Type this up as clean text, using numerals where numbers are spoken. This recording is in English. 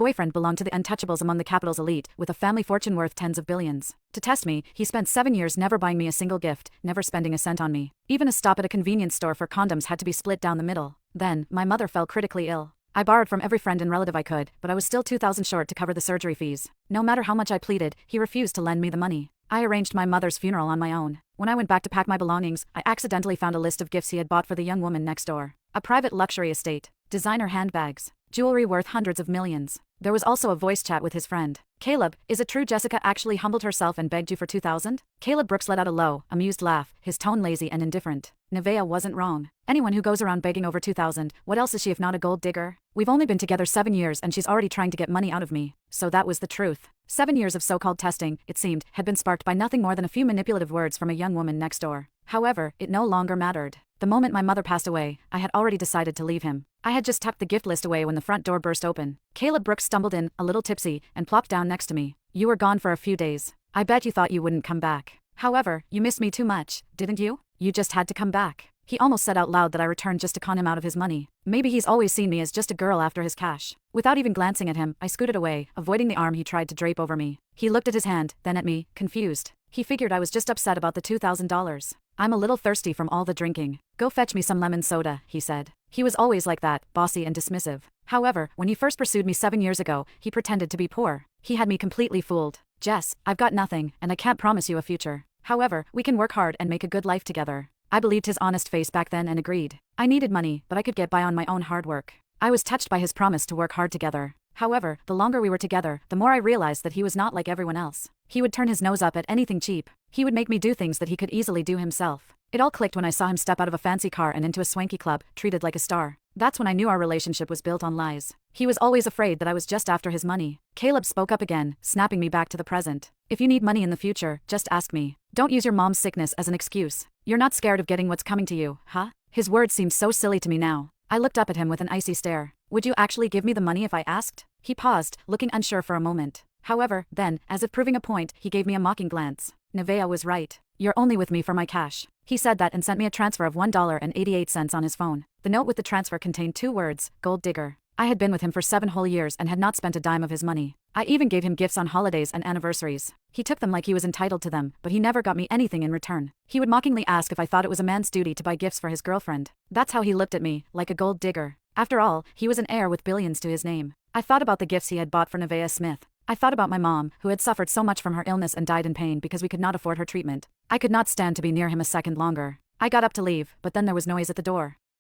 boyfriend belonged to the untouchables among the capital's elite, with a family fortune worth tens of billions. To test me, he spent 7 years never buying me a single gift, never spending a cent on me. Even a stop at a convenience store for condoms had to be split down the middle. Then, my mother fell critically ill. I borrowed from every friend and relative I could, but I was still $2,000 short to cover the surgery fees. No matter how much I pleaded, he refused to lend me the money. I arranged my mother's funeral on my own. When I went back to pack my belongings, I accidentally found a list of gifts he had bought for the young woman next door. A private luxury estate, designer handbags, jewelry worth hundreds of millions. There was also a voice chat with his friend. Caleb, is it true Jessica actually humbled herself and begged you for $2,000? Caleb Brooks let out a low, amused laugh, his tone lazy and indifferent. Nevaeh wasn't wrong. Anyone who goes around begging over $2,000, what else is she if not a gold digger? We've only been together 7 years and she's already trying to get money out of me. So that was the truth. 7 years of so-called testing, it seemed, had been sparked by nothing more than a few manipulative words from a young woman next door. However, it no longer mattered. The moment my mother passed away, I had already decided to leave him. I had just tucked the gift list away when the front door burst open. Caleb Brooks stumbled in, a little tipsy, and plopped down next to me. You were gone for a few days. I bet you thought you wouldn't come back. However, you missed me too much, didn't you? You just had to come back. He almost said out loud that I returned just to con him out of his money. Maybe he's always seen me as just a girl after his cash. Without even glancing at him, I scooted away, avoiding the arm he tried to drape over me. He looked at his hand, then at me, confused. He figured I was just upset about the $2,000. I'm a little thirsty from all the drinking. Go fetch me some lemon soda, he said. He was always like that, bossy and dismissive. However, when he first pursued me 7 years ago, he pretended to be poor. He had me completely fooled. Jess, I've got nothing, and I can't promise you a future. However, we can work hard and make a good life together. I believed his honest face back then and agreed. I needed money, but I could get by on my own hard work. I was touched by his promise to work hard together. However, the longer we were together, the more I realized that he was not like everyone else. He would turn his nose up at anything cheap. He would make me do things that he could easily do himself. It all clicked when I saw him step out of a fancy car and into a swanky club, treated like a star. That's when I knew our relationship was built on lies. He was always afraid that I was just after his money. Caleb spoke up again, snapping me back to the present. If you need money in the future, just ask me. Don't use your mom's sickness as an excuse. You're not scared of getting what's coming to you, huh? His words seemed so silly to me now. I looked up at him with an icy stare. Would you actually give me the money if I asked? He paused, looking unsure for a moment. However, then, as if proving a point, he gave me a mocking glance. Nevaeh was right. You're only with me for my cash. He said that and sent me a transfer of $1.88 on his phone. The note with the transfer contained 2 words, gold digger. I had been with him for 7 whole years and had not spent a dime of his money. I even gave him gifts on holidays and anniversaries. He took them like he was entitled to them, but he never got me anything in return. He would mockingly ask if I thought it was a man's duty to buy gifts for his girlfriend. That's how he looked at me, like a gold digger. After all, he was an heir with billions to his name. I thought about the gifts he had bought for Nevaeh Smith. I thought about my mom, who had suffered so much from her illness and died in pain because we could not afford her treatment. I could not stand to be near him a second longer. I got up to leave, but then there was noise at the door.